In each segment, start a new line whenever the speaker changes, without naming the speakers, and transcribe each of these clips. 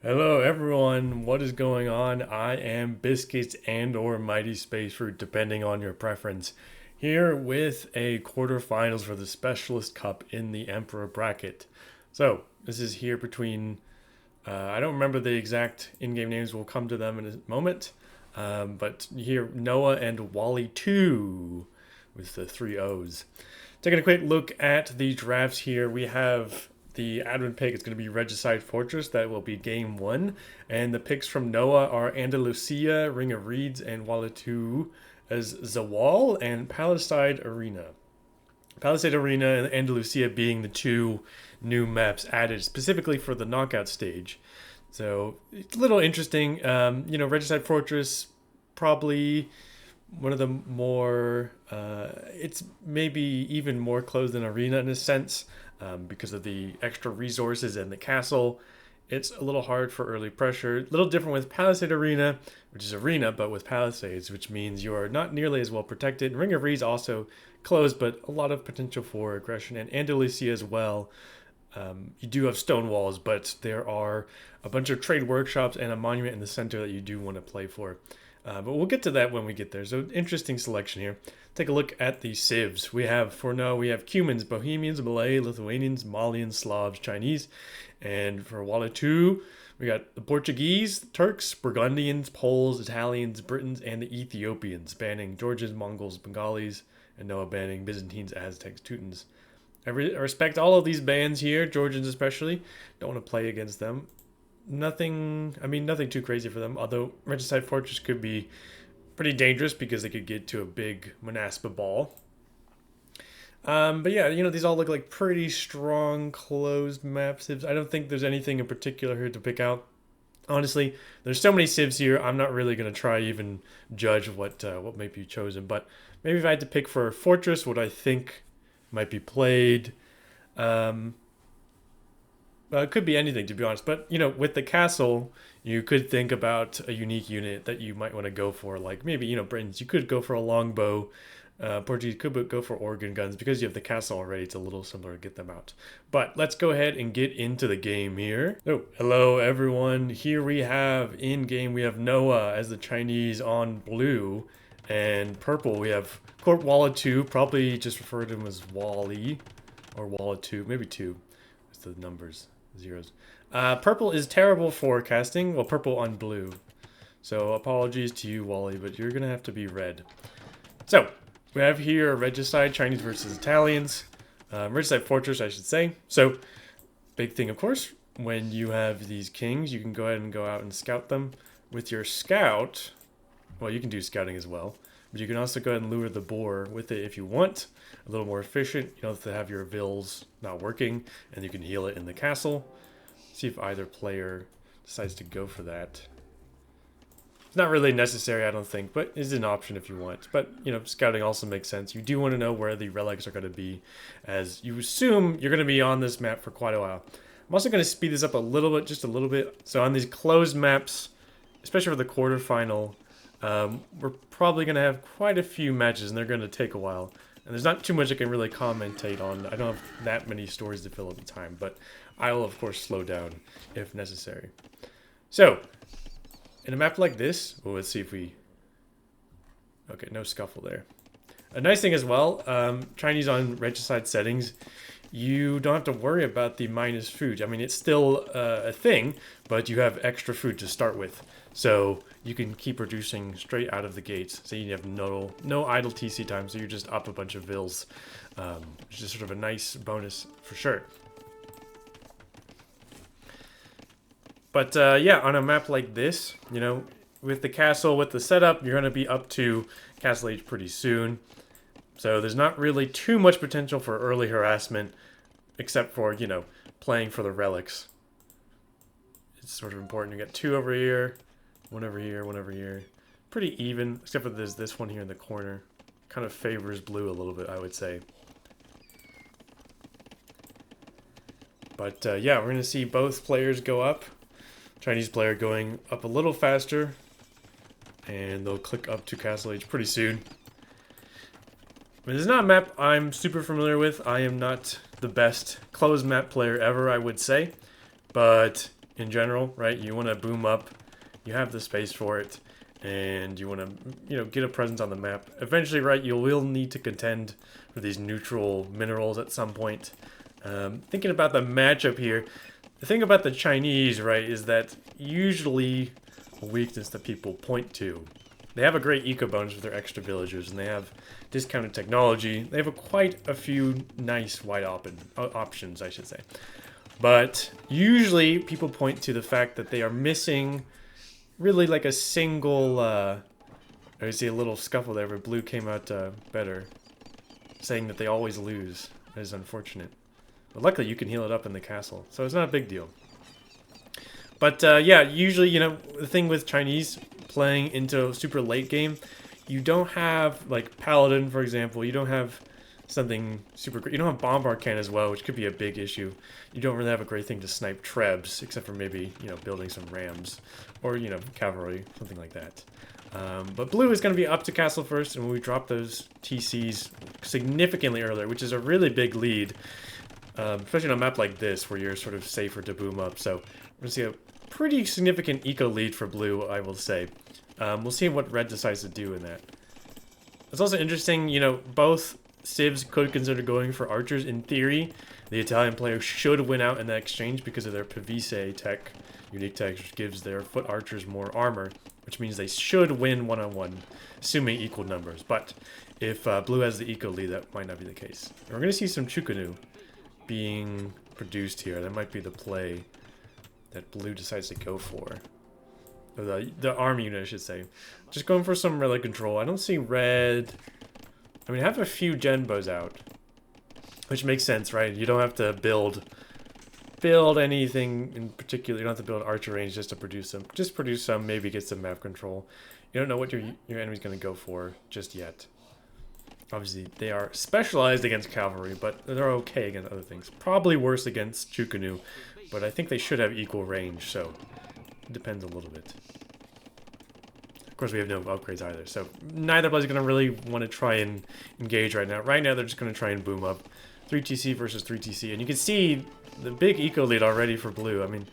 Hello everyone, what is going on? I am Biscuits and or Mighty Space Fruit, depending on your preference, here with a quarterfinals for the Specialist Cup in the Emperor bracket. So, this is here between, I don't remember the exact in-game names, we'll come to them in a moment, but here Noah and Wally 2 with the three O's. Taking a quick look at the drafts here, we have the admin pick is going to be Regicide Fortress. That will be game one. And the picks from Noah are Andalusia, Ring of Reeds, and Walatu as Zawal and Palisade Arena. Palisade Arena and Andalusia being the two new maps added specifically for the knockout stage. So it's a little interesting. Regicide Fortress probably one of the more it's maybe even more closed than Arena in a sense, because of the extra resources and the castle. It's a little hard for early pressure. A little different with Palisade Arena, which is Arena but with Palisades, which means you are not nearly as well protected. Ring of Reeds also closed, but a lot of potential for aggression, and Andalusia as well. You do have stone walls, but there are a bunch of trade workshops and a monument in the center that you do want to play for. But we'll get to that when we get there. So interesting selection here. Take a look at the civs. We have, for now, we have Cumans, Bohemians, Malay, Lithuanians, Malians, Slavs, Chinese. And for Walatu, we got the Portuguese, Turks, Burgundians, Poles, Italians, Britons, and the Ethiopians, banning Georgians, Mongols, Bengalis, and Noah banning Byzantines, Aztecs, Teutons. I respect all of these bans here, Georgians especially. Don't want to play against them. Nothing too crazy for them, although Regicide Fortress could be pretty dangerous because they could get to a big Monaspa ball. But yeah, these all look like pretty strong closed map civs. I don't think there's anything in particular here to pick out. Honestly, there's so many civs here, I'm not really going to try even judge what might be chosen. But maybe if I had to pick for Fortress, what I think might be played. It could be anything, to be honest. But, with the castle, you could think about a unique unit that you might want to go for. Like maybe, Britons, you could go for a longbow. Portuguese could go for organ guns. Because you have the castle already, it's a little simpler to get them out. But let's go ahead and get into the game here. Oh, hello, everyone. Here we have, in game, we have Noah as the Chinese on blue. And purple, we have Court Walla 2. Probably just refer to him as Wally. Or Walla 2. Maybe 2. It's the numbers. Zeros. Purple is terrible forecasting. Well, purple on blue. So apologies to you, Wally, but you're going to have to be red. So we have here Regicide, Chinese versus Italians. Regicide Fortress, I should say. So big thing, of course, when you have these kings, you can go ahead and go out and scout them. With your scout, well, you can do scouting as well. But you can also go ahead and lure the boar with it if you want. A little more efficient. You don't have to have your vills not working. And you can heal it in the castle. See if either player decides to go for that. It's not really necessary, I don't think, but it's an option if you want. But, scouting also makes sense. You do want to know where the relics are going to be, as you assume you're going to be on this map for quite a while. I'm also going to speed this up a little bit, just a little bit. So on these closed maps, especially for the quarterfinal, we're probably going to have quite a few matches, and they're going to take a while. And there's not too much I can really commentate on. I don't have that many stories to fill at the time, but I will, of course, slow down if necessary. So, in a map like this, well, let's see if we... Okay, no scuffle there. A nice thing as well, Chinese on regicide settings, you don't have to worry about the minus food. I mean, it's still a thing, but you have extra food to start with. So you can keep reducing straight out of the gates. So you have no idle TC time, so you're just up a bunch of vills. Which is sort of a nice bonus for sure. But yeah, on a map like this, with the castle, with the setup, you're going to be up to Castle Age pretty soon. So there's not really too much potential for early harassment, except for, playing for the relics. It's sort of important. You got 2 over here, 1 over here, 1 over here. Pretty even, except for there's this one here in the corner. Kind of favors blue a little bit, I would say. But yeah, we're going to see both players go up. Chinese player going up a little faster. And they'll click up to Castle Age pretty soon. But it's not a map I'm super familiar with. I am not the best closed map player ever, I would say. But, in general, right? You want to boom up, you have the space for it, and you want to, get a presence on the map. Eventually, right, you will need to contend for these neutral minerals at some point. Thinking about the matchup here, the thing about the Chinese, right, is that usually a weakness that people point to, they have a great eco bonus with their extra villagers, and they have discounted technology. They have quite a few nice wide options, I should say. But usually people point to the fact that they are missing really like a single, I see a little scuffle there where blue came out better, saying that they always lose. That is unfortunate. But luckily you can heal it up in the castle, so it's not a big deal. But yeah, usually, the thing with Chinese playing into super late game, you don't have, like, Paladin, for example, you don't have something super great. You don't have Bombard Cannon as well, which could be a big issue. You don't really have a great thing to snipe Trebs, except for maybe, building some Rams, or, cavalry, something like that. But blue is going to be up to castle first, and when we drop those TCs significantly earlier, which is a really big lead, especially on a map like this, where you're sort of safer to boom up. So we're going to see a pretty significant eco lead for blue, I will say. We'll see what red decides to do in that. It's also interesting, both civs could consider going for archers. In theory, the Italian player should win out in that exchange because of their Pavise tech, unique tech, which gives their foot archers more armor, which means they should win one-on-one, assuming equal numbers. But if blue has the eco lead, that might not be the case. And we're going to see some Chukanu being produced here. That might be the play that blue decides to go for. Or the army unit, I should say. Just going for some relic control. I don't see red. I mean, I have a few Genbos out, which makes sense, right? You don't have to build anything in particular. You don't have to build archer range just to produce them. Just produce some, maybe get some map control. You don't know what your enemy's going to go for just yet. Obviously, they are specialized against cavalry, but they're okay against other things. Probably worse against Chukanu, but I think they should have equal range, so it depends a little bit. Of course, we have no upgrades either, so neither player's going to really want to try and engage right now. Right now, they're just going to try and boom up. 3TC versus 3TC, and you can see the big eco lead already for blue. I mean,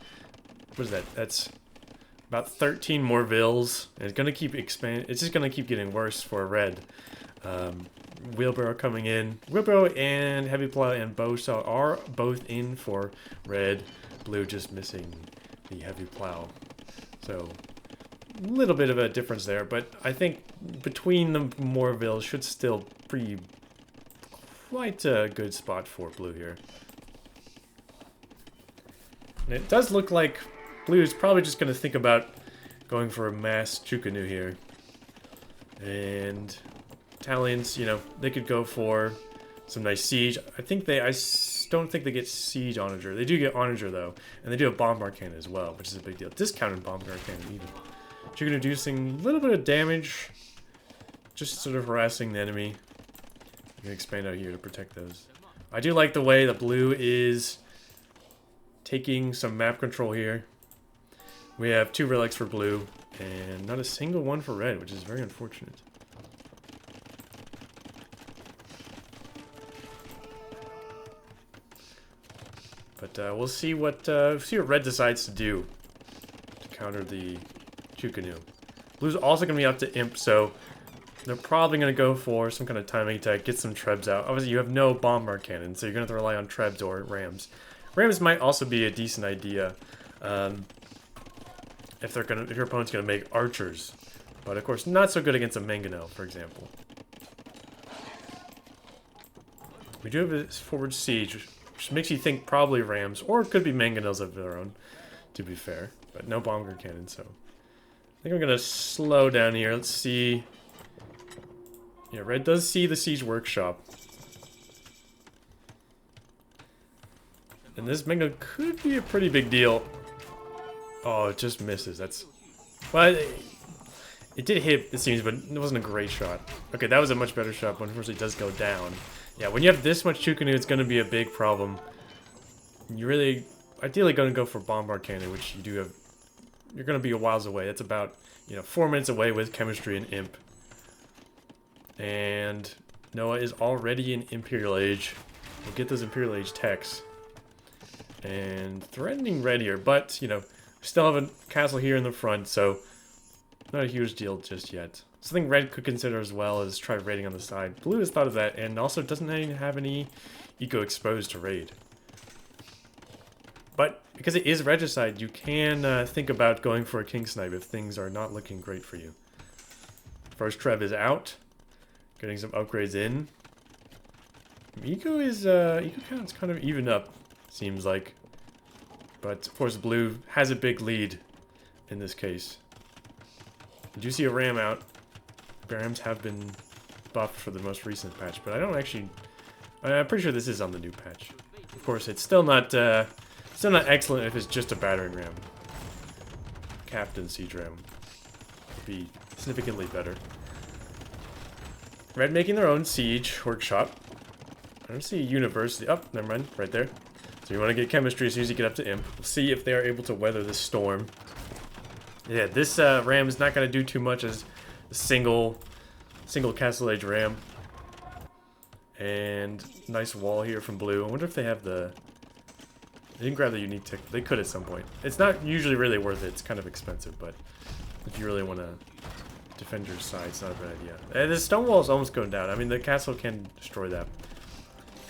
what is that? That's about 13 more vills, and it's going to keep expanding. It's just going to keep getting worse for red. Wheelbarrow coming in. Wheelbarrow and Heavy Plow and Bowsaw are both in for red. Blue just missing the Heavy Plow. So, a little bit of a difference there, but I think between the more vills should still be quite a good spot for blue here. And it does look like blue is probably just going to think about going for a mass Chukanu here. And Italians, they could go for some nice siege. I don't think they get siege onager. They do get onager though, and they do have bombard cannon as well, which is a big deal. Discounted bombard cannon even. Chukanu reducing a little bit of damage, just sort of harassing the enemy. I'm gonna expand out here to protect those. I do like the way that blue is taking some map control here. We have 2 relics for blue, and not a single one for red, which is very unfortunate. But we'll see what red decides to do to counter the Chukanu. Blue's also going to be up to Imp, so they're probably going to go for some kind of timing attack, get some Trebs out. Obviously, you have no bombard cannon, so you're going to have to rely on Trebs or Rams. Rams might also be a decent idea if your opponent's going to make archers. But of course, not so good against a Mangonel, for example. We do have a forward siege, which makes you think probably Rams, or it could be Mangonels of their own, to be fair. But no bombard cannon, so I think I'm going to slow down here. Let's see. Yeah, red does see the siege workshop. And this Mangonel could be a pretty big deal. Oh, it just misses. That's... Well, it did hit, it seems, but it wasn't a great shot. Okay, that was a much better shot, but unfortunately it does go down. Yeah, when you have this much Chukanu, it's going to be a big problem. You're really, ideally going to go for Bombard Cannon, which you do have... You're going to be a whiles away. That's about, 4 minutes away with Chemistry and Imp. And Noah is already in Imperial Age. We'll get those Imperial Age techs. And threatening red here, but, Still have a castle here in the front, so not a huge deal just yet. Something red could consider as well is try raiding on the side. Blue has thought of that and also doesn't have any eco exposed to raid. But because it is regicide, you can think about going for a king snipe if things are not looking great for you. First Trev is out. Getting some upgrades in. Eco count's kind of even up, seems like. But of course blue has a big lead in this case. Did you see a ram out? Rams have been buffed for the most recent patch, but I don't actually... I'm pretty sure this is on the new patch. Of course, it's still not excellent if it's just a battering ram. Captain siege ram would be significantly better. Red making their own siege workshop. I don't see a university. Oh, never mind. Right there. So you want to get chemistry as soon as you get up to imp. We'll see if they are able to weather this storm. Yeah, this ram is not going to do too much as a single castle age ram. And nice wall here from blue. I wonder if they have the... They didn't grab the unique tick. They could at some point. It's not usually really worth it. It's kind of expensive, but if you really want to defend your side, it's not a bad idea. And the stone wall is almost going down. I mean, the castle can destroy that.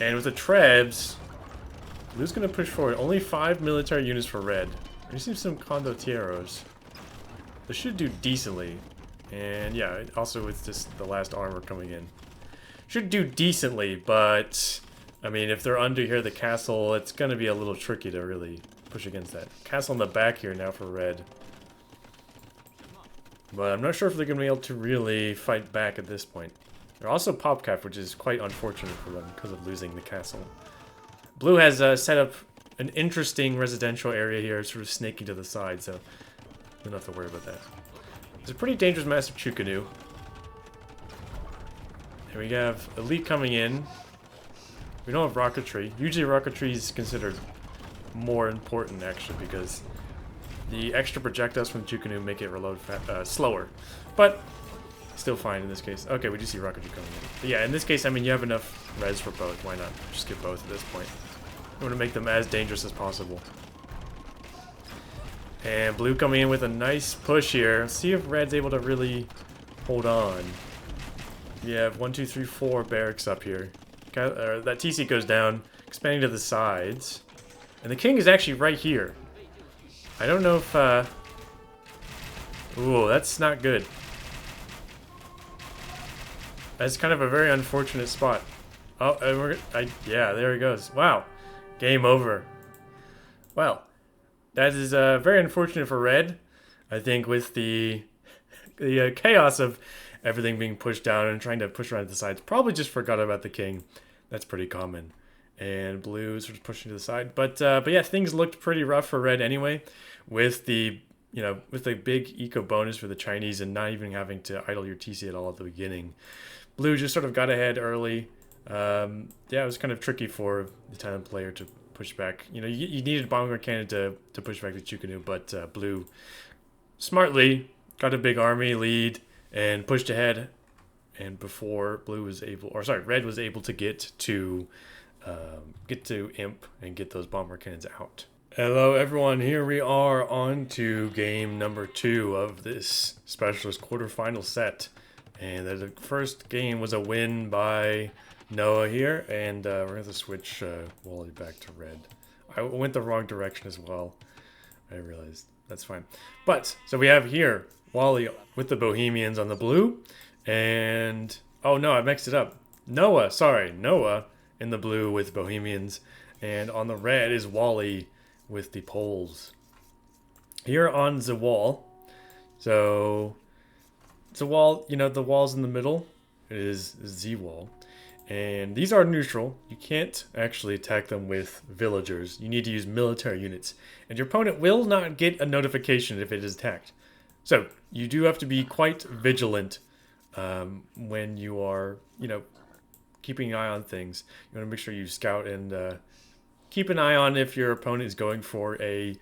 And with the Trebs, blue's going to push forward. Only 5 military units for red. We see some condotieros. This should do decently. And yeah, also with just the last armor coming in. Should do decently, but... I mean, if they're under here, the castle, it's going to be a little tricky to really push against that. Castle in the back here now for red. But I'm not sure if they're going to be able to really fight back at this point. They're also pop-cap, which is quite unfortunate for them because of losing the castle. Blue has set up an interesting residential area here, sort of snaking to the side, so don't have to worry about that. It's a pretty dangerous massive Chukanu. And we have elite coming in. We don't have rocketry. Usually rocketry is considered more important, actually, because the extra projectiles from the Chukanu make it reload slower. But still fine in this case. Okay, we do see rocketry coming in. But yeah, in this case, I mean, you have enough res for both. Why not just get both at this point? I want to make them as dangerous as possible. And blue coming in with a nice push here. Let's see if red's able to really hold on. You have 1, 2, 3, 4 barracks up here. That TC goes down, expanding to the sides. And the king is actually right here. I don't know if... Ooh, that's not good. That's kind of a very unfortunate spot. Oh, yeah, there he goes. Wow. Game over. Well, that is very unfortunate for red. I think with the chaos of everything being pushed down and trying to push around to the sides, probably just forgot about the king. That's pretty common. And blue sort of pushing to the side. But yeah, things looked pretty rough for red anyway, with the big eco bonus for the Chinese and not even having to idle your TC at all at the beginning. Blue just sort of got ahead early. Yeah, it was kind of tricky for the Thailand player to push back. You know, you needed bomber cannon to push back the Chukanu, but blue smartly got a big army lead and pushed ahead. And before blue was able, or sorry, red was able to get to imp and get those bomber cannons out. Hello everyone, here we are on to game number 2 of this specialist quarterfinal set. And the first game was a win by Noah here, and we're going to switch Wally back to red. I went the wrong direction as well, I realized. That's fine. But, so we have here Wally with the Bohemians on the blue, and... Oh no, I mixed it up. Noah in the blue with Bohemians, and on the red is Wally with the Poles. Here on the wall, so... It's a wall, you know, the wall's in the middle. It is Z wall. And these are neutral. You can't actually attack them with villagers. You need to use military units. And your opponent will not get a notification if it is attacked. So, you do have to be quite vigilant when you are, you know, keeping an eye on things. You want to make sure you scout and keep an eye on if your opponent is going for a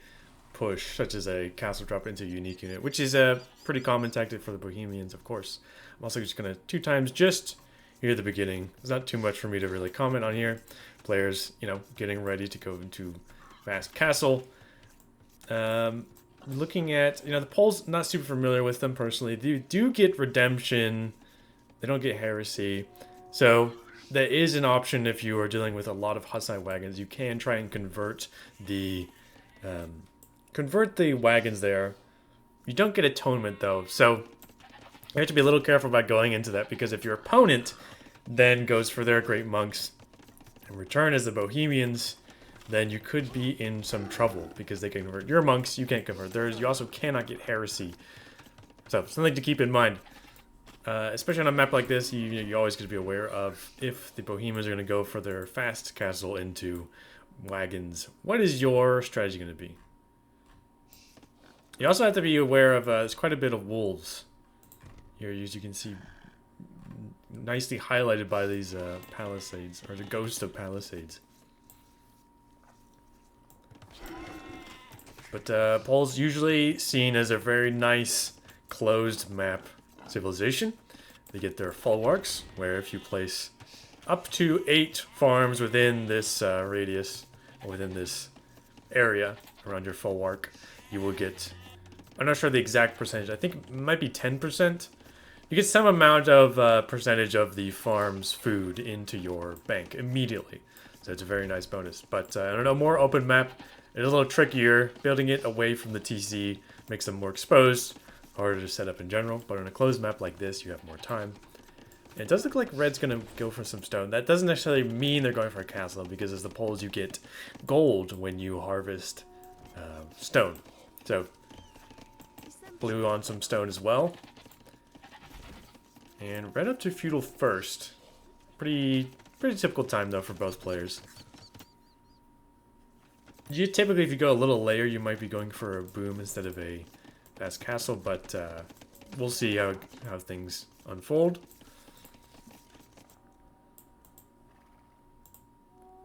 push, such as a castle drop into a unique unit, which is a pretty common tactic for the Bohemians, of course. I'm also just going to 2 times just here at the beginning. There's not too much for me to really comment on here. Players, you know, getting ready to go into fast castle. looking at, the Poles, not super familiar with them personally. They do get redemption. They don't get heresy. So that is an option if you are dealing with a lot of Hussite wagons. You can try and the convert the wagons there. You don't get atonement though, so you have to be a little careful about going into that, because if your opponent then goes for their great monks and return as the Bohemians, then you could be in some trouble because they can convert your monks, you can't convert theirs. You also cannot get heresy. So something to keep in mind. Especially on a map like this, you always got to be aware of if the Bohemians are going to go for their fast castle into wagons. What is your strategy going to be? You also have to be aware of there's quite a bit of wolves here, as you can see, nicely highlighted by these palisades, or the ghost of palisades. But Pole's usually seen as a very nice closed map civilization. They get their folwarks, where if you place up to 8 farms within this radius, or within this area around your folwark, you will get, I'm not sure the exact percentage, I think it might be 10%. You get some amount of percentage of the farm's food into your bank immediately. So it's a very nice bonus. But I don't know, more open map. It is a little trickier. Building it away from the TC makes them more exposed. Harder to set up in general. But on a closed map like this, you have more time. And it does look like red's going to go for some stone. That doesn't necessarily mean they're going for a castle, because as the Poles, you get gold when you harvest stone. So blue on some stone as well. And red up to feudal first. Pretty typical time though for both players. Typically, if you go a little later, you might be going for a boom instead of a fast castle, but we'll see how things unfold.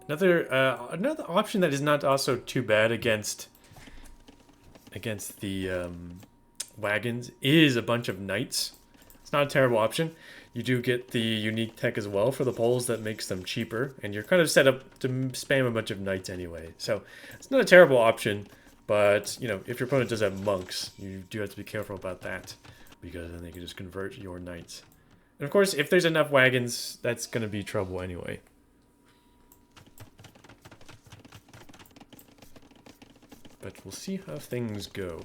Another option that is not also too bad against the wagons is a bunch of knights. It's not a terrible option. You do get the unique tech as well for the Poles that makes them cheaper, and you're kind of set up to spam a bunch of knights anyway. So it's not a terrible option, but if your opponent does have monks, you do have to be careful about that, because then they can just convert your knights. And of course, if there's enough wagons, that's going to be trouble anyway. But we'll see how things go.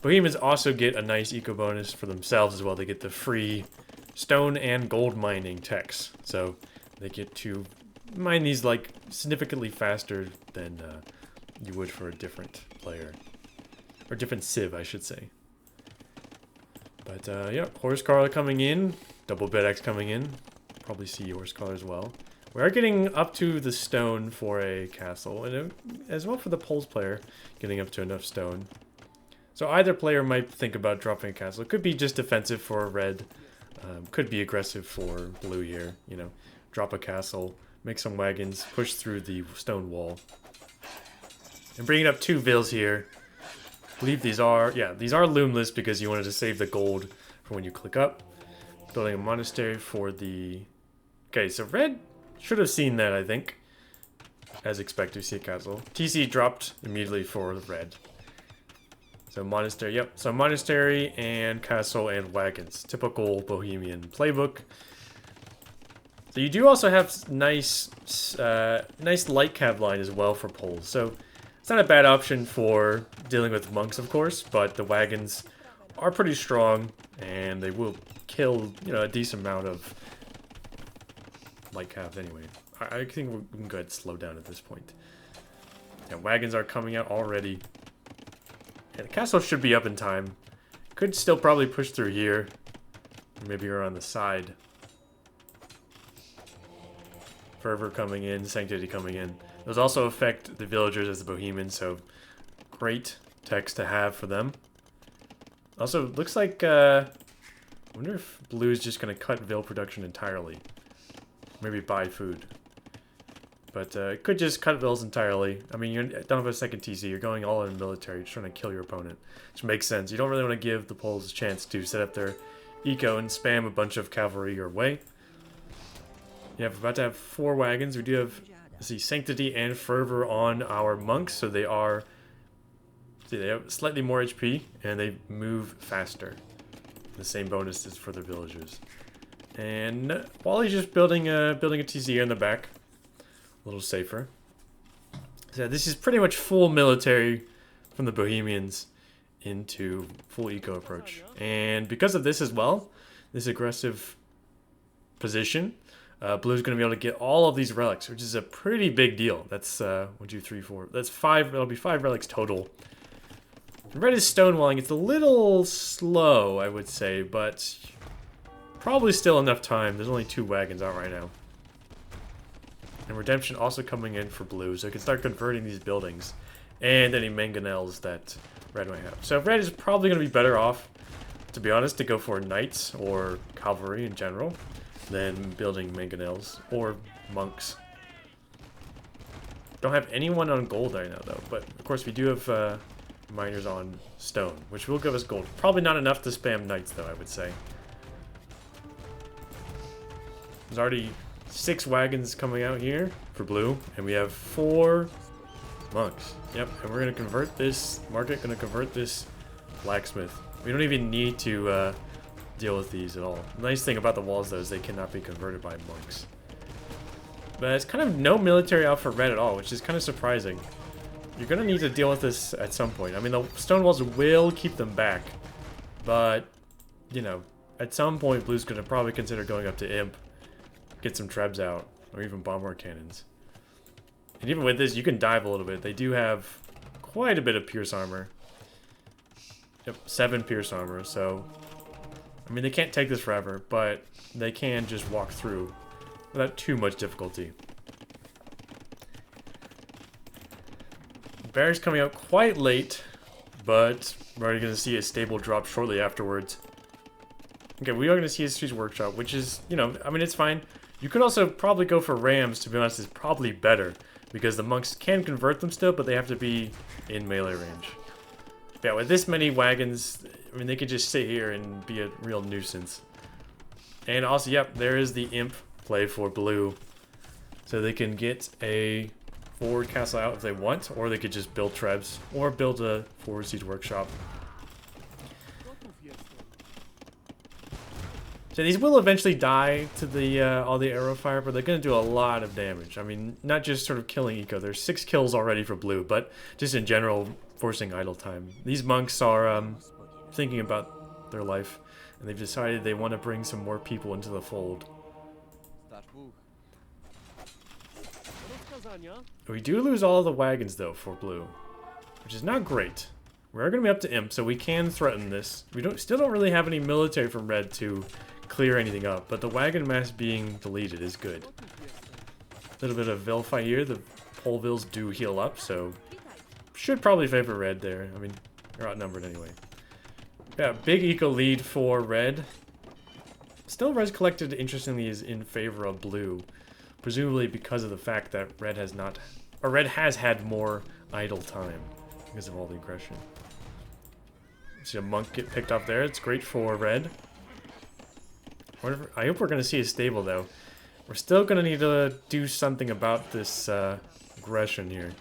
Bohemians also get a nice eco bonus for themselves as well. They get the free stone and gold mining techs. So they get to mine these like significantly faster than you would for a different player. Or different civ, I should say. But yeah, Horse Collar coming in. Double Bed X coming in. Probably see Horse Collar as well. We are getting up to the stone for a castle. And as well for the Poles player, getting up to enough stone. So either player might think about dropping a castle. It could be just defensive for red. Could be aggressive for blue here. Drop a castle, make some wagons, push through the stone wall. And bringing up 2 vills here. I believe these are loomless because you wanted to save the gold for when you click up. Building a monastery for the... Okay, so red should have seen that, I think. As expected, see a castle. TC dropped immediately for the red. So monastery, yep. So monastery and castle and wagons. Typical Bohemian playbook. So you do also have nice light cav line as well for Poles. So it's not a bad option for dealing with monks, of course, but the wagons are pretty strong and they will kill, a decent amount of light calves anyway. I think we can go ahead and slow down at this point. Yeah, wagons are coming out already. Yeah, the castle should be up in time. Could still probably push through here. Maybe you're on the side. Fervor coming in, Sanctity coming in. Those also affect the villagers as the Bohemians, so great text to have for them. Also, looks like, I wonder if blue is just going to cut Vill production entirely. Maybe buy food. But it could just cut Vills entirely. I mean, you don't have a second TC. You're going all in military. You're trying to kill your opponent. Which makes sense. You don't really want to give the Poles a chance to set up their eco and spam a bunch of cavalry your way. You have about to have 4 wagons. We do have, let's see, Sanctity and Fervor on our monks. So they are See, they have slightly more HP, and they move faster. The same bonuses for their villagers. And while he's just building a TC here in the back, a little safer. So this is pretty much full military from the Bohemians into full eco approach. And because of this as well, this aggressive position, Blue's going to be able to get all of these relics, which is a pretty big deal. That's 1, 2, 3, 4. That's 5. It'll be 5 relics total. Red is stonewalling. It's a little slow, I would say, but probably still enough time. There's only 2 wagons out right now. And Redemption also coming in for Blue, so it can start converting these buildings and any mangonels that Red might have. So Red is probably going to be better off, to be honest, to go for Knights or Cavalry in general than building mangonels or Monks. Don't have anyone on gold right now, though, but of course we do have miners on stone, which will give us gold. Probably not enough to spam Knights, though, I would say. There's already 6 wagons coming out here for Blue, and we have 4 monks. Yep, and we're going to convert this market, going to convert this blacksmith. We don't even need to deal with these at all. The nice thing about the walls, though, is they cannot be converted by monks. But it's kind of no military out for Red at all, which is kind of surprising. You're going to need to deal with this at some point. I mean, the stone walls will keep them back, but, you know, at some point, Blue's going to probably consider going up to Imp, get some trebs out, or even bomber cannons. And even with this, you can dive a little bit. They do have quite a bit of pierce armor. Yep, 7 pierce armor, so... I mean, they can't take this forever, but they can just walk through without too much difficulty. Bear's coming out quite late, but we're already going to see a stable drop shortly afterwards. Okay, we are going to see a History's Workshop, which is, you know, I mean, it's fine. You could also probably go for Rams, to be honest, is probably better, because the monks can convert them still, but they have to be in melee range. Yeah, with this many wagons, I mean, they could just sit here and be a real nuisance. And also, yep, there is the Imp play for Blue. So they can get a forward castle out if they want, or they could just build trebs, or build a forward siege workshop. So these will eventually die to the all the arrow fire, but they're going to do a lot of damage. I mean, not just sort of killing eco. There's 6 kills already for Blue, but just in general, forcing idle time. These monks are thinking about their life, and they've decided they want to bring some more people into the fold. We do lose all of the wagons, though, for Blue, which is not great. We are going to be up to Imp, so we can threaten this. We still don't really have any military from Red to clear anything up, but the wagon mass being deleted is good. A little bit of Vilify here. The Polvilles do heal up, so should probably favor Red there. I mean, they're outnumbered anyway. Yeah, big eco lead for Red. Still, Res collected, interestingly, is in favor of Blue. Presumably because of the fact that Red has not... Or Red has had more idle time because of all the aggression. See a monk get picked off there. It's great for Red. I hope we're going to see a stable, though. We're still going to need to do something about this aggression here.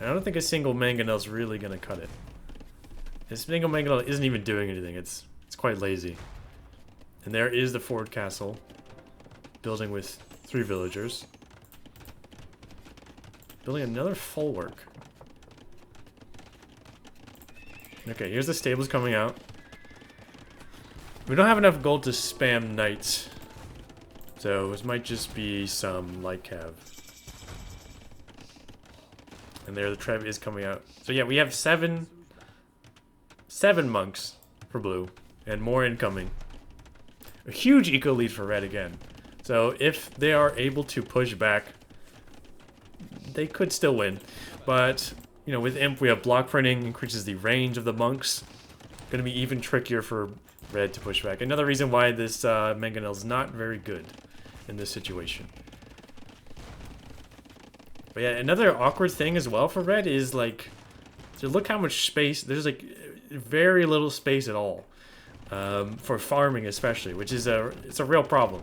And I don't think a single mangonel is really going to cut it. This single mangonel isn't even doing anything. It's quite lazy. And there is the forward castle. Building with 3 villagers. Building another folwark. Okay, here's the stables coming out. We don't have enough gold to spam knights. So this might just be some light cav. And there the Trev is coming out. So yeah, we have 7 monks for Blue. And more incoming. A huge eco lead for Red again. So if they are able to push back, they could still win. But, you know, with Imp we have block printing, increases the range of the monks. Gonna be even trickier for Red to push back. Another reason why this mangonel is not very good in this situation. But yeah, another awkward thing as well for Red is like, so look how much space, there's like very little space at all. For farming especially, which is it's a real problem.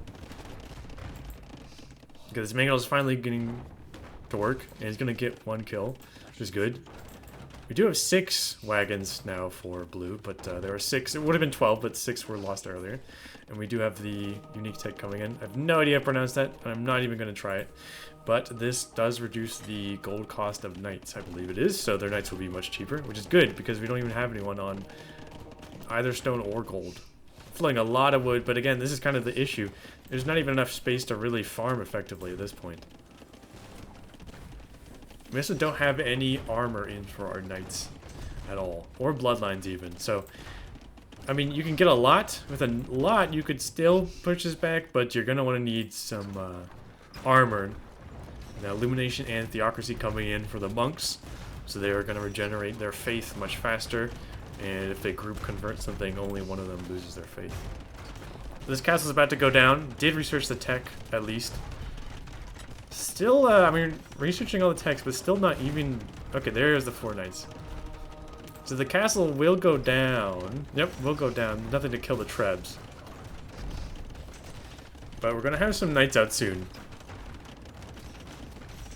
Because mangonel is finally getting to work, and he's gonna get 1 kill, which is good. We do have 6 wagons now for blue, but there are 6. It would have been 12, but 6 were lost earlier. And we do have the unique tech coming in. I have no idea how to pronounce that, and I'm not even going to try it. But this does reduce the gold cost of knights, I believe it is. So their knights will be much cheaper, which is good because we don't even have anyone on either stone or gold. Filling a lot of wood, but again, this is kind of the issue. There's not even enough space to really farm effectively at this point. We also don't have any armor in for our knights at all, or bloodlines even. So, I mean, you can get a lot. With a lot, you could still push this back, but you're going to want to need some armor. Now, illumination and theocracy coming in for the monks, so they are going to regenerate their faith much faster. And if they group convert something, only one of them loses their faith. This castle's about to go down. Did research the tech, at least. Still, I mean, researching all the techs, but still not even... Okay, there's the 4 knights. So the castle will go down. Yep, will go down. Nothing to kill the trebs. But we're going to have some knights out soon.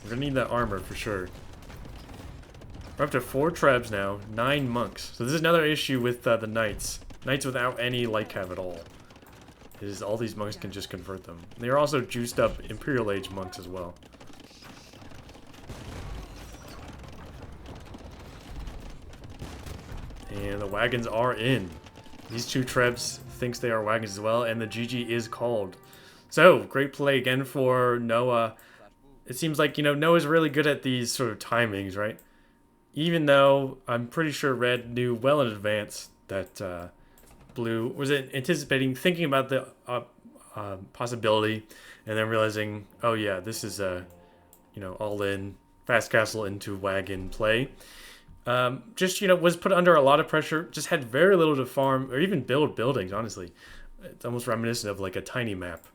We're going to need that armor for sure. We're up to 4 trebs now, 9 monks. So this is another issue with the knights. Knights without any light cav at all. Is all these monks can just convert them. They are also juiced up Imperial Age monks as well. And the wagons are in. These 2 trebs thinks they are wagons as well, and the GG is called. So, great play again for Noah. It seems like, you know, Noah's really good at these sort of timings, right? Even though I'm pretty sure Red knew well in advance that Blue was anticipating, thinking about the possibility, and then realizing, oh yeah, this is a, you know, all in, fast castle into wagon play. Just, you know, was put under a lot of pressure, just had very little to farm, or even build buildings, honestly. It's almost reminiscent of like a tiny map.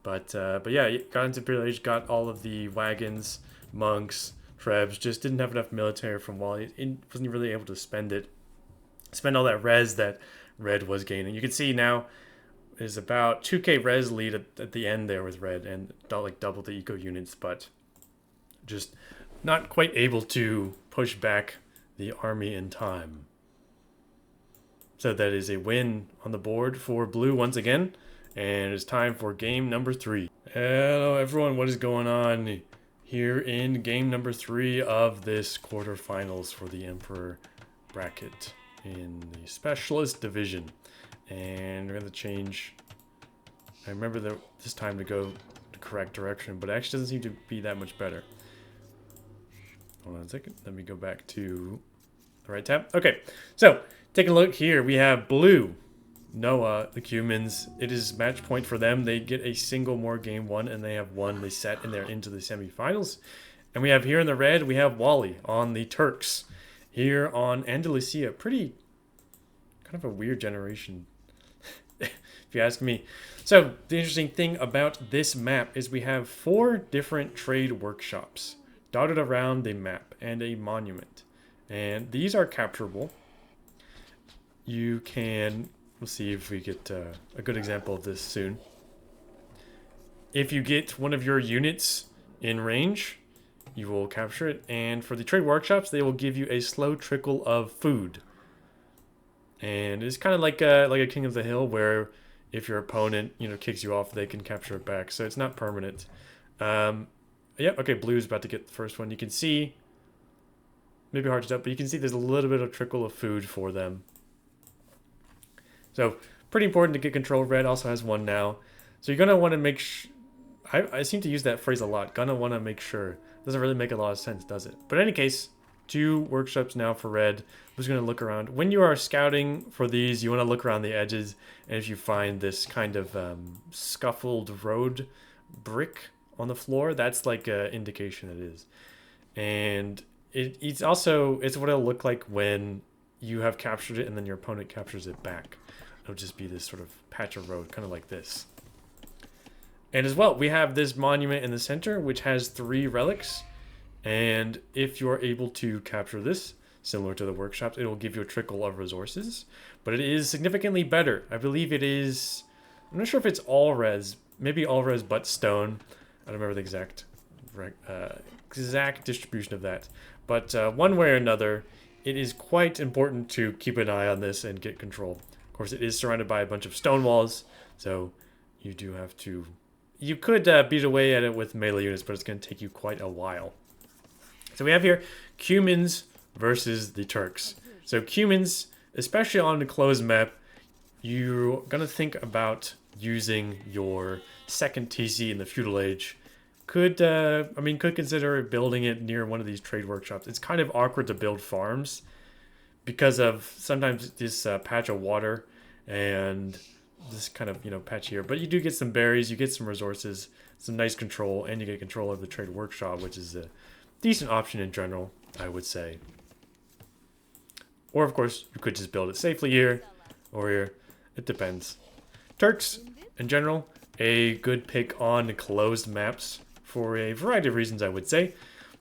But yeah, got into Imperial Age, got all of the wagons, monks, trebs, just didn't have enough military from Wally. Wasn't really able to spend all that res that Red was gaining. You can see now is about 2k res lead at the end there with Red, and like double the eco units, but just not quite able to push back the army in time. So that is a win on the board for Blue once again, and it's time for game number 3. Hello everyone, what is going on here in game number 3 of this quarterfinals for the Emperor bracket in the Specialist Division? And we're going to change, I remember this time to go the correct direction, but it actually doesn't seem to be that much better. Hold on a second, let me go back to the right tab. Okay, so take a look here. We have Blue, Noah, the Cumans. It is match point for them. They get a single more game 1, and they have won. They set and they're into the semifinals. And we have here in the red, we have Wally on the Turks. Here on Andalusia, pretty kind of a weird generation, if you ask me. So the interesting thing about this map is we have 4 different trade workshops dotted around the map and a monument. And these are capturable. You can, we'll see if we get a good example of this soon. If you get one of your units in range, you will capture it. And for the trade workshops, they will give you a slow trickle of food. And it's kind of like a King of the Hill, where if your opponent, you know, kicks you off, they can capture it back. So it's not permanent. Yeah, okay, Blue's about to get the first one. You can see, maybe hard to tell, but you can see there's a little bit of trickle of food for them. So pretty important to get control. Red also has one now. So you're going to want to make sure, I seem to use that phrase a lot, gonna want to make sure. Doesn't really make a lot of sense, does it? But in any case, 2 workshops now for Red. I'm just going to look around. When you are scouting for these, you want to look around the edges, and if you find this kind of scuffled road brick on the floor, that's like an indication it is. And it's also, it's what it'll look like when you have captured it and then your opponent captures it back. It'll just be this sort of patch of road, kind of like this. And as well, we have this monument in the center, which has 3 relics. And if you're able to capture this, similar to the workshops, it will give you a trickle of resources. But it is significantly better. I believe it is, I'm not sure if it's all res, maybe all res but stone. I don't remember the exact distribution of that. But one way or another, it is quite important to keep an eye on this and get control. Of course, it is surrounded by a bunch of stone walls, so you do have to... You could beat away at it with melee units, but it's going to take you quite a while. So we have here Cumans versus the Turks. So Cumans, especially on the closed map, you're going to think about using your second TC in the feudal age. Could consider building it near one of these trade workshops. It's kind of awkward to build farms because of sometimes this patch of water and this kind of, patch here. But you do get some berries, you get some resources, some nice control, and you get control of the trade workshop, which is a decent option in general, I would say. Or, of course, you could just build it safely here or here. It depends. Turks, in general, a good pick on closed maps for a variety of reasons, I would say.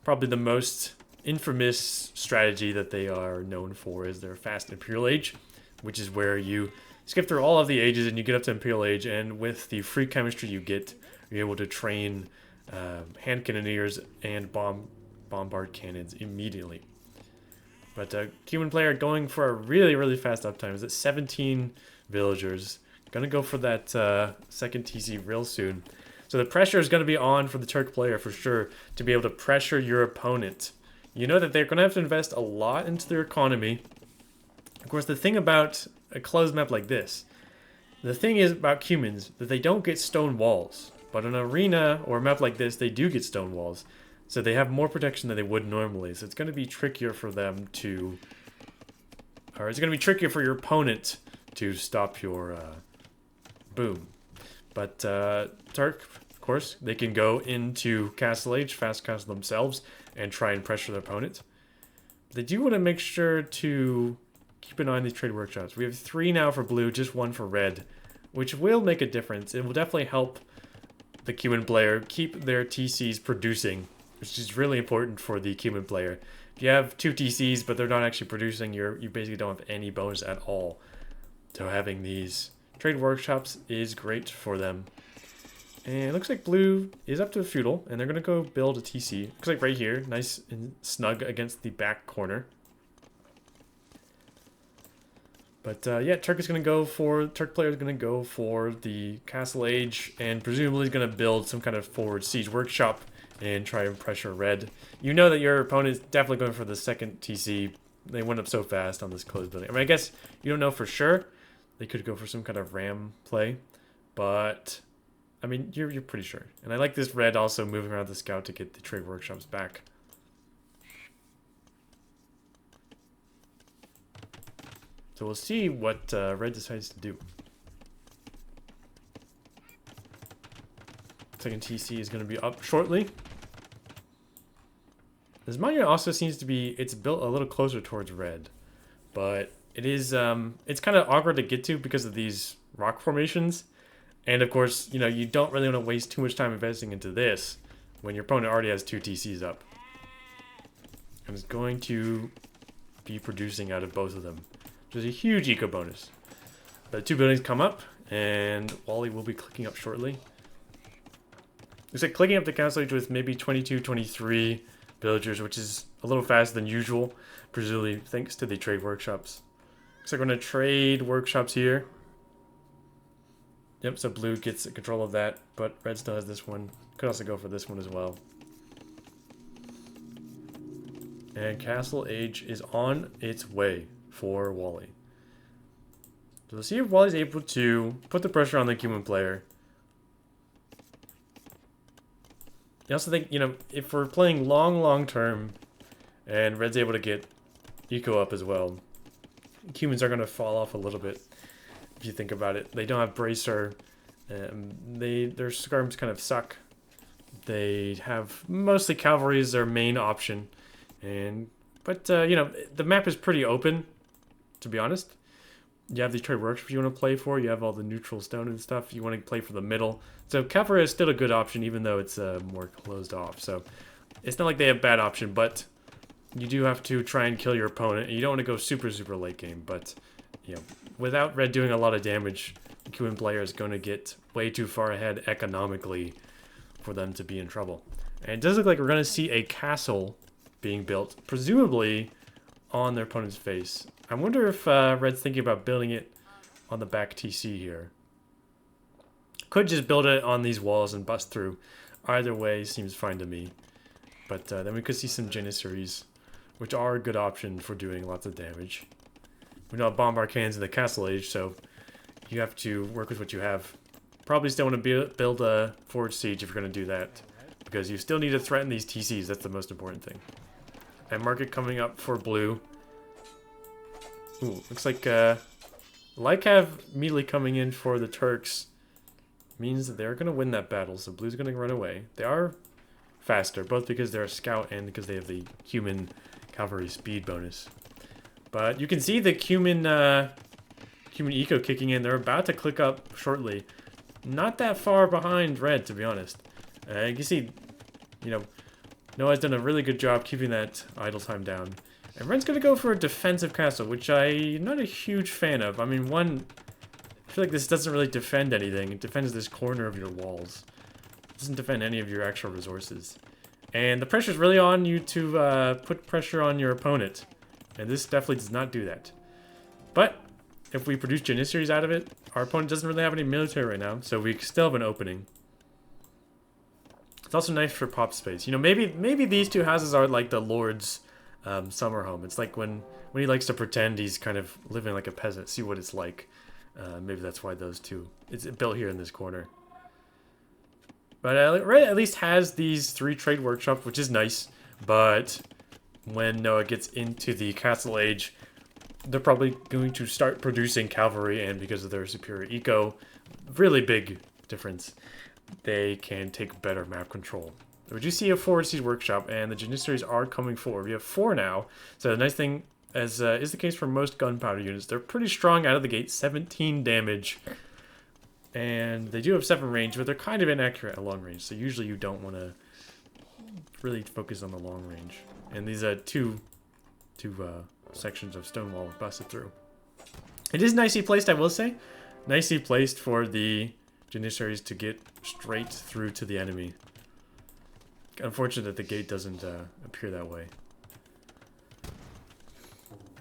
Probably the most infamous strategy that they are known for is their fast Imperial Age, which is where you skip through all of the ages and you get up to Imperial Age, and with the free chemistry you get, you're able to train hand cannoneers and bombard cannons immediately. But Cuban player going for a really, really fast uptime. Is at 17 villagers. Gonna go for that second TC real soon. So the pressure is going to be on for the Turk player for sure to be able to pressure your opponent. You know that they're going to have to invest a lot into their economy. Of course, the thing about a closed map like this, the thing is about Cumans that they don't get stone walls. But on an arena or a map like this, they do get stone walls. So they have more protection than they would normally. So it's going to be trickier for them to... Or it's going to be trickier for your opponent to stop your boom. But Turk, of course, they can go into Castle Age, fast castle themselves, and try and pressure their opponent. They do want to make sure to keep an eye on these trade workshops. We have 3 now for blue, just 1 for red, which will make a difference. It will definitely help the Cuban player keep their TCs producing, which is really important for the Cuban player. If you have 2 TCs, but they're not actually producing, you basically don't have any bonus at all. So having these trade workshops is great for them. And it looks like blue is up to a feudal, and they're going to go build a TC. Looks like right here, nice and snug against the back corner. But yeah, Turk player is going to go for the Castle Age, and presumably is going to build some kind of forward siege workshop and try and pressure red. You know that your opponent is definitely going for the second TC. They went up so fast on this closed building. I mean, I guess you don't know for sure. They could go for some kind of ram play, but I mean, you're pretty sure. And I like this red also moving around the scout to get the trade workshops back. So we'll see what red decides to do. Second TC is going to be up shortly. This monument also seems to be, it's built a little closer towards red, but it is, it's kind of awkward to get to because of these rock formations. And of course, you don't really want to waste too much time investing into this when your opponent already has 2 TCs up. And it's going to be producing out of both of them, which is a huge eco bonus. The 2 buildings come up, and Wally will be clicking up shortly. Looks like clicking up the Castle Age with maybe 22, 23 villagers, which is a little faster than usual, presumably thanks to the trade workshops. Looks like we're going to trade workshops here. Yep, so blue gets control of that, but red still has this one. Could also go for this one as well. And Castle Age is on its way for Wally. So let's see if Wally's able to put the pressure on the Cuban player. I also think, if we're playing long term, and red's able to get eco up as well, Cumans are going to fall off a little bit. If you think about it, they don't have bracer. Their skirms kind of suck. They have mostly cavalry as their main option, but the map is pretty open, to be honest. You have the trade workshops you want to play for. You have all the neutral stone and stuff. You want to play for the middle. So cavalry is still a good option, even though it's more closed off. So it's not like they have bad option, but you do have to try and kill your opponent. You don't want to go super late game, but without red doing a lot of damage, the Cuban player is going to get way too far ahead economically for them to be in trouble. And it does look like we're going to see a castle being built, presumably on their opponent's face. I wonder if Red's thinking about building it on the back TC here. Could just build it on these walls and bust through. Either way seems fine to me. But then we could see some Janissaries, which are a good option for doing lots of damage. We don't have bomb arcanes in the Castle Age, so you have to work with what you have. Probably still want to build a Forge Siege if you're going to do that, because you still need to threaten these TCs. That's the most important thing. And market coming up for blue. Ooh, looks like Lycav immediately coming in for the Turks means that they're going to win that battle, so blue's going to run away. They are faster, both because they're a scout and because they have the human cavalry speed bonus. But you can see the human eco kicking in. They're about to click up shortly. Not that far behind red, to be honest. You can see, you know, Noah's done a really good job keeping that idle time down. And red's going to go for a defensive castle, which I'm not a huge fan of. I mean, I feel like this doesn't really defend anything. It defends this corner of your walls. It doesn't defend any of your actual resources. And the pressure's really on you to put pressure on your opponent. And this definitely does not do that. But if we produce Janissaries out of it, our opponent doesn't really have any military right now, so we still have an opening. It's also nice for pop space. You know, maybe these two houses are like the Lord's summer home. It's like when he likes to pretend he's kind of living like a peasant, see what it's like. Maybe that's why those two. It's built here in this corner. But Red at least has these 3 trade workshops, which is nice. But when Noah gets into the Castle Age, they're probably going to start producing cavalry, and because of their superior eco, really big difference, they can take better map control. We do see a Forward Siege workshop, and the Janissaries are coming forward. We have 4 now, so the nice thing, as is the case for most gunpowder units, they're pretty strong out of the gate, 17 damage. And they do have 7 range, but they're kind of inaccurate at long range, so usually you don't want to really focus on the long range. And these two sections of stone wall were busted through. It is nicely placed, I will say. Nicely placed for the Janissaries to get straight through to the enemy. Unfortunate that the gate doesn't appear that way.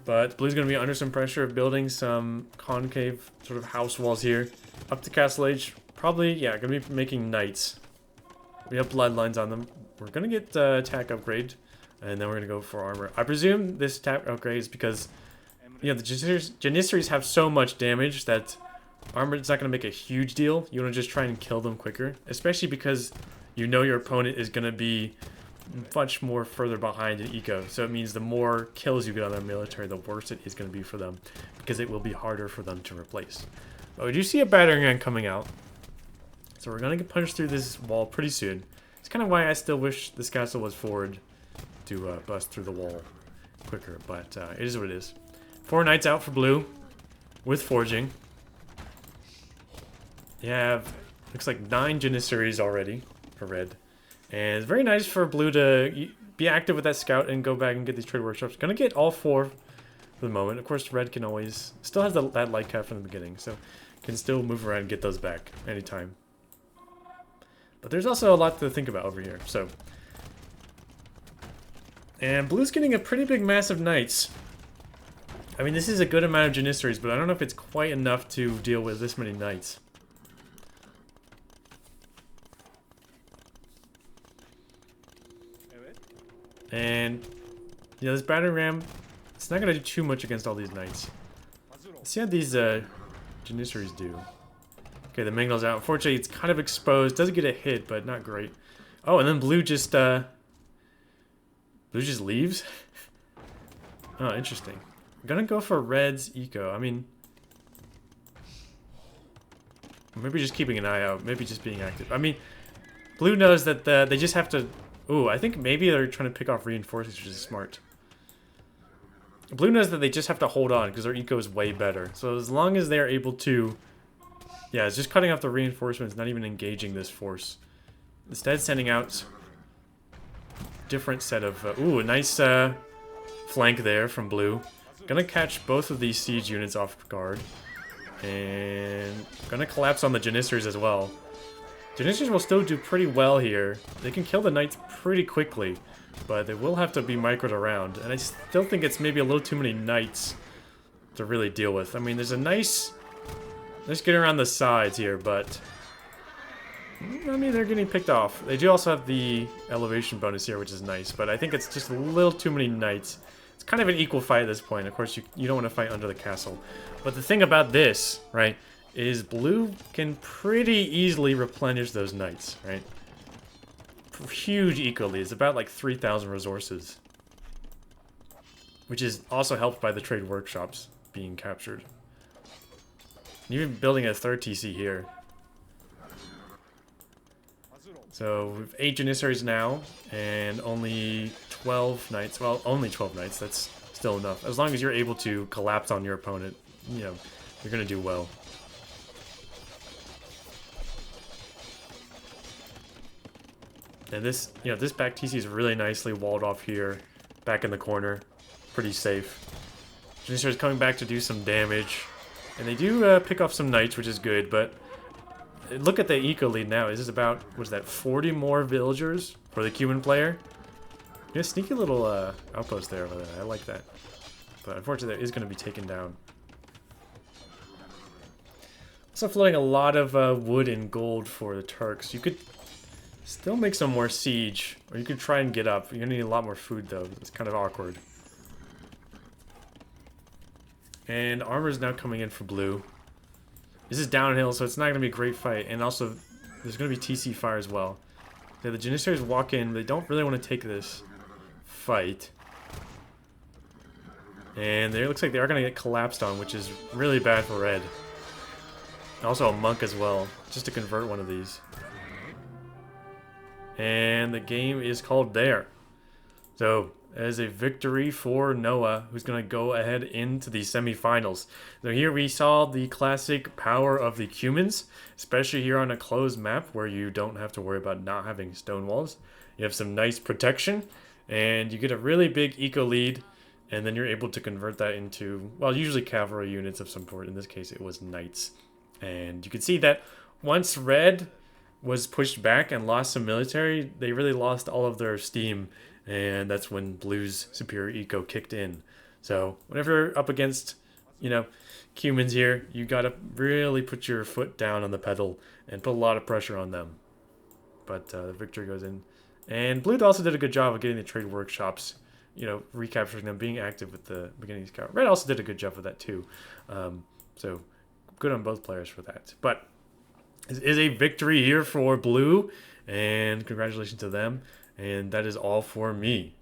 But blue's going to be under some pressure of building some concave sort of house walls here. Up to Castle Age, probably, yeah, going to be making knights. We have bloodlines on them. We're going to get attack upgrade, and then we're going to go for armor. I presume this attack upgrade is because, you know, the Janissaries have so much damage that armor is not going to make a huge deal. You want to just try and kill them quicker, especially because you know your opponent is going to be much more further behind in eco. So it means the more kills you get on their military, the worse it is going to be for them, because it will be harder for them to replace. But we do see a battering ram coming out, so we're going to get punched through this wall pretty soon. It's kind of why I still wish this castle was forward to bust through the wall quicker, but it is what it is. 4 knights out for blue with forging. You have, looks like 9 Janissaries already for red. And it's very nice for blue to be active with that scout and go back and get these trade workshops. Gonna get all 4 for the moment. Of course, red can always, still has that light cap from the beginning, so can still move around and get those back anytime. But there's also a lot to think about over here, so. And blue's getting a pretty big mass of knights. I mean, this is a good amount of Janissaries, but I don't know if it's quite enough to deal with this many knights. And, you know, this battering ram, it's not going to do too much against all these knights. Let's see how these Janissaries do. Okay, the Mangle's out. Unfortunately, it's kind of exposed. Doesn't get a hit, but not great. Oh, and then blue just leaves? Oh, interesting. I'm going to go for red's eco. I mean, maybe just keeping an eye out. Maybe just being active. I mean, blue knows that they just have to... Ooh, I think maybe they're trying to pick off reinforcements, which is smart. Blue knows that they just have to hold on because their eco is way better. So as long as they're able to... Yeah, it's just cutting off the reinforcements, not even engaging this force. Instead, sending out different set of... ooh, a nice flank there from blue. Gonna catch both of these siege units off guard. And gonna collapse on the Janissaries as well. Janissaries will still do pretty well here. They can kill the knights pretty quickly. but they will have to be microed around. And I still think it's maybe a little too many knights to really deal with. I mean, there's a nice get around the sides here, but I mean, they're getting picked off. They do also have the elevation bonus here, which is nice, but I think it's just a little too many knights. It's kind of an equal fight at this point. Of course, you don't want to fight under the castle. But the thing about this, right, is blue can pretty easily replenish those knights, right? Huge eco lead. It's about like 3,000 resources, which is also helped by the trade workshops being captured. And even building a third TC here. So we have 8 Janissaries now, and only 12 knights. Well, only 12 knights. That's still enough. As long as you're able to collapse on your opponent, you know, you're going to do well. And this, you know, this back TC is really nicely walled off here, back in the corner, pretty safe. Janissaries coming back to do some damage, and they do pick off some knights, which is good. But look at the eco lead now. This is about, what's that, 40 more villagers for the Cuban player. Yeah, sneaky little outpost there. I like that. But unfortunately, that is going to be taken down. Also floating a lot of wood and gold for the Turks. You could still make some more siege, or you could try and get up. You're going to need a lot more food, though. It's kind of awkward. And armor is now coming in for blue. This is downhill, so it's not going to be a great fight. And also, there's going to be TC fire as well. Yeah, the Janissaries walk in. They don't really want to take this fight. And it looks like they are going to get collapsed on, which is really bad for red. Also a monk as well, just to convert one of these. And the game is called there. So, as a victory for Noah, who's going to go ahead into the semifinals. So here we saw the classic power of the Cumans, especially here on a closed map where you don't have to worry about not having stone walls. You have some nice protection, and you get a really big eco lead, and then you're able to convert that into, well, usually cavalry units of some sort. In this case, it was knights. And you can see that once red was pushed back and lost some military, they really lost all of their steam, and that's when blue's superior eco kicked in. So whenever you're up against, you know, Cumans here, you gotta really put your foot down on the pedal and put a lot of pressure on them. But the victory goes in. And blue also did a good job of getting the trade workshops, you know, recapturing them, being active with the beginning scout. Red also did a good job with that too. So good on both players for that. But it is a victory here for blue, and congratulations to them. And that is all for me.